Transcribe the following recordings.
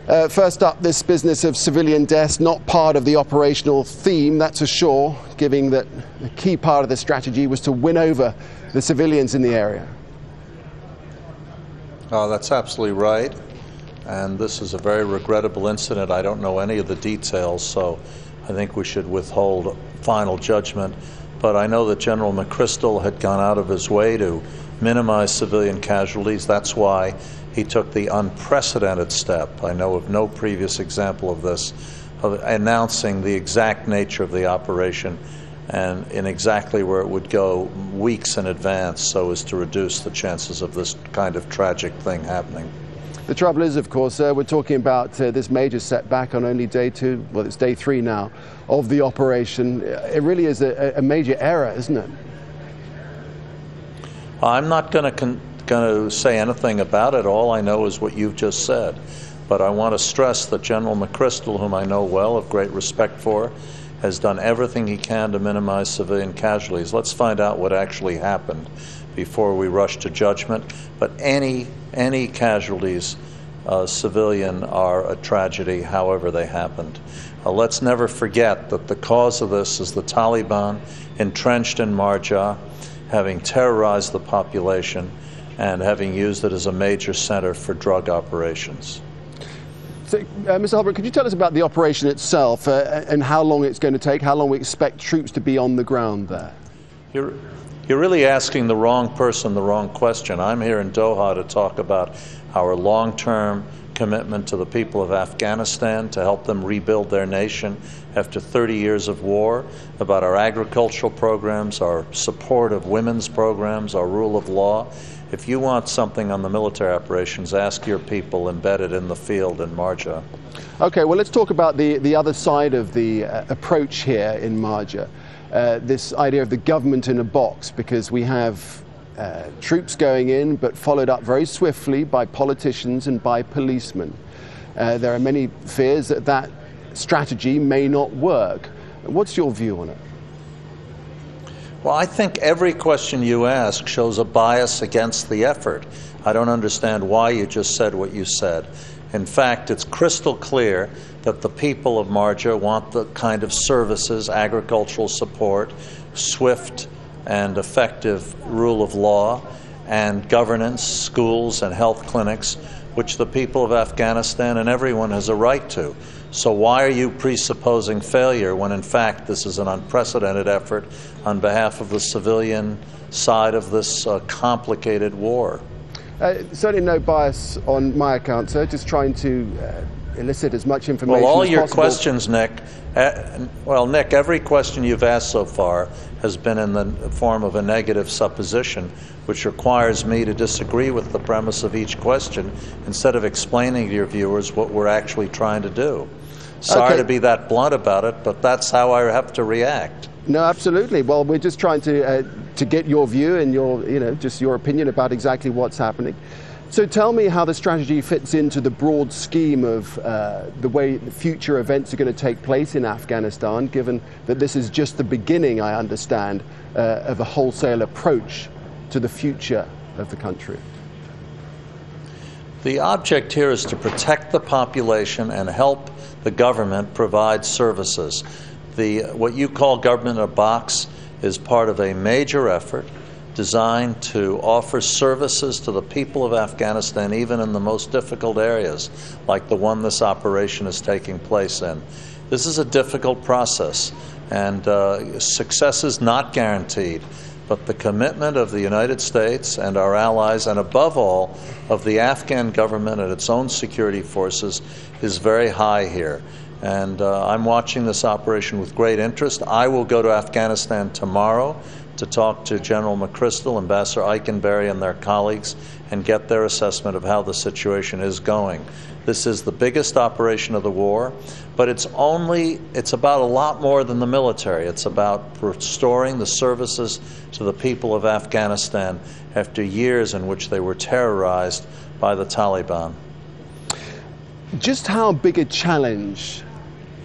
First up, this business of civilian deaths, not part of the operational theme, that's for sure, given that a key part of the strategy was to win over the civilians in the area. That's absolutely right. And this is a very regrettable incident. I don't know any of the details, so I think we should withhold final judgment. But I know that General McChrystal had gone out of his way to minimize civilian casualties. That's why he took the unprecedented step, I know of no previous example of this, of announcing the exact nature of the operation and in exactly where it would go weeks in advance so as to reduce the chances of this kind of tragic thing happening. The trouble is, of course, we're talking about this major setback on only day 2, well, it's day 3 now, of the operation. It really is a major error, isn't it? I'm not going to say anything about it. All I know is what you've just said. But I want to stress that General McChrystal, whom I know well, have great respect for, has done everything he can to minimize civilian casualties. Let's find out what actually happened before we rush to judgment. But any casualties, civilian, are a tragedy, however they happened. Let's never forget that the cause of this is the Taliban entrenched in Marjah, having terrorized the population and having used it as a major center for drug operations. So, Mr. Holbrooke, could you tell us about the operation itself and how long it's going to take, how long we expect troops to be on the ground there? You're really asking the wrong person the wrong question. I'm here in Doha to talk about our long-term commitment to the people of Afghanistan to help them rebuild their nation after 30 years of war, about our agricultural programs, our support of women's programs, our rule of law. If you want something on the military operations, ask your people embedded in the field in Marjah. Okay, well, let's talk about the other side of the approach here in Marjah. This idea of the government in a box, because we have troops going in, but followed up very swiftly by politicians and by policemen. There are many fears that that strategy may not work. What's your view on it? Well, I think every question you ask shows a bias against the effort. I don't understand why you just said what you said. In fact, it's crystal clear that the people of Marjah want the kind of services, agricultural support, swift and effective rule of law, and governance, schools and health clinics, which the people of Afghanistan and everyone has a right to. So why are you presupposing failure when in fact this is an unprecedented effort on behalf of the civilian side of this complicated war? Certainly no bias on my account, sir, just trying to elicit as much information as possible. Well, all your questions, Nick, Nick, every question you've asked so far has been in the form of a negative supposition, which requires me to disagree with the premise of each question instead of explaining to your viewers what we're actually trying to do. Sorry to be that blunt about it, but that's how I have to react. No, absolutely. Well, we're just trying to get your view and just your opinion about exactly what's happening. So tell me how the strategy fits into the broad scheme of the way future events are going to take place in Afghanistan, given that this is just the beginning, I understand, of a wholesale approach to the future of the country. The object here is to protect the population and help the government provide services. What you call government in a box is part of a major effort designed to offer services to the people of Afghanistan, even in the most difficult areas, like the one this operation is taking place in. This is a difficult process, and success is not guaranteed. But the commitment of the United States and our allies, and above all, of the Afghan government and its own security forces, is very high here. And I'm watching this operation with great interest. I will go to Afghanistan tomorrow to talk to General McChrystal, Ambassador Eikenberry, and their colleagues, and get their assessment of how the situation is going. This is the biggest operation of the war, but it's about a lot more than the military. It's about restoring the services to the people of Afghanistan after years in which they were terrorized by the Taliban. Just how big a challenge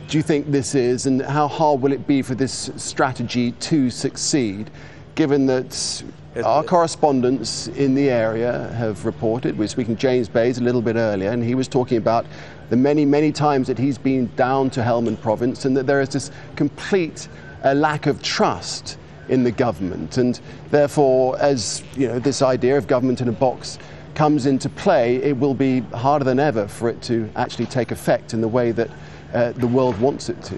do you think this is, and how hard will it be for this strategy to succeed, given that our correspondents in the area have reported, we were speaking to James Bays a little bit earlier, and he was talking about the many, many times that he's been down to Helmand province, and that there is this complete lack of trust in the government. And therefore, as this idea of government in a box comes into play, it will be harder than ever for it to actually take effect in the way that the world wants it to.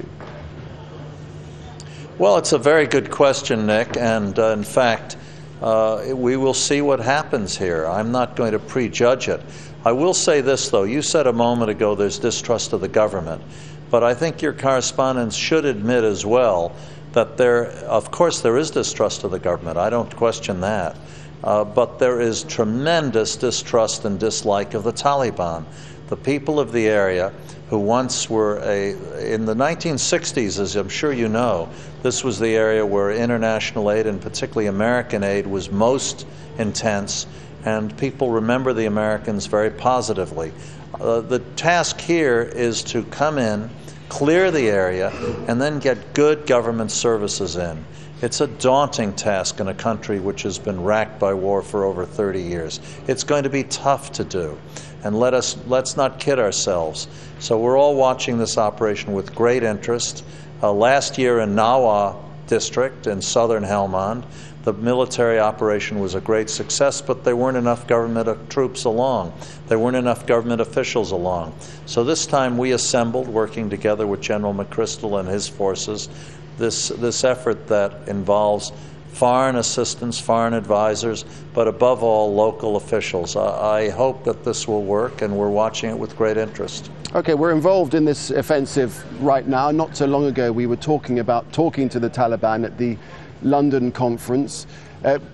Well, it's a very good question, Nick, and in fact, we will see what happens here. I'm not going to prejudge it. I will say this, though. You said a moment ago there's distrust of the government, but I think your correspondents should admit as well that of course there is distrust of the government. I don't question that. But there is tremendous distrust and dislike of the Taliban. The people of the area who once were in the 1960s, as I'm sure you know, this was the area where international aid, and particularly American aid, was most intense, and people remember the Americans very positively. The task here is to come in, clear the area, and then get good government services in. It's a daunting task in a country which has been racked by war for over 30 years. It's going to be tough to do, and let's not kid ourselves. So we're all watching this operation with great interest. Last year in Nawa district in southern Helmand, the military operation was a great success, but there weren't enough government troops along. There weren't enough government officials along. So this time we assembled, working together with General McChrystal and his forces, this effort that involves foreign assistance, foreign advisors, but above all, local officials. I hope that this will work, and we're watching it with great interest. Okay, we're involved in this offensive right now. Not so long ago, we were talking to the Taliban at the London conference.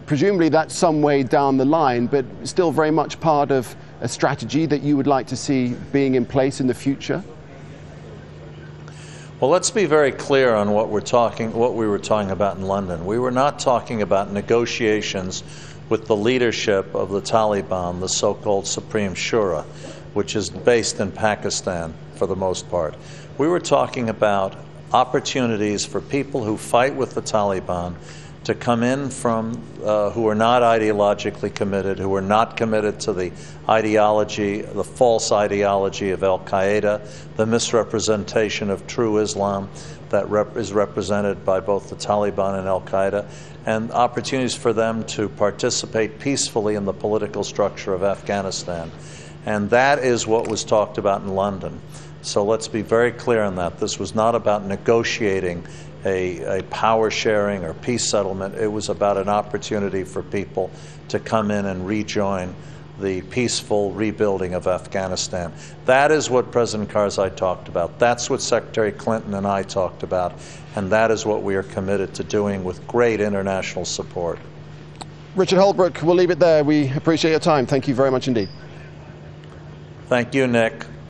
Presumably that's some way down the line, but still very much part of a strategy that you would like to see being in place in the future? Well, let's be very clear on what we were talking about in London. We were not talking about negotiations with the leadership of the Taliban, the so-called Supreme Shura, which is based in Pakistan for the most part. We were talking about opportunities for people who fight with the Taliban to come in from who are not ideologically committed, who are not committed to the ideology, the false ideology of al-Qaeda, the misrepresentation of true Islam that is represented by both the Taliban and al-Qaeda, and opportunities for them to participate peacefully in the political structure of Afghanistan. And that is what was talked about in London. So let's be very clear on that. This was not about negotiating a power sharing or peace settlement. It was about an opportunity for people to come in and rejoin the peaceful rebuilding of Afghanistan. That is what President Karzai talked about. That's what Secretary Clinton and I talked about. And that is what we are committed to doing with great international support. Richard Holbrooke, we'll leave it there. We appreciate your time. Thank you very much indeed. Thank you, Nick.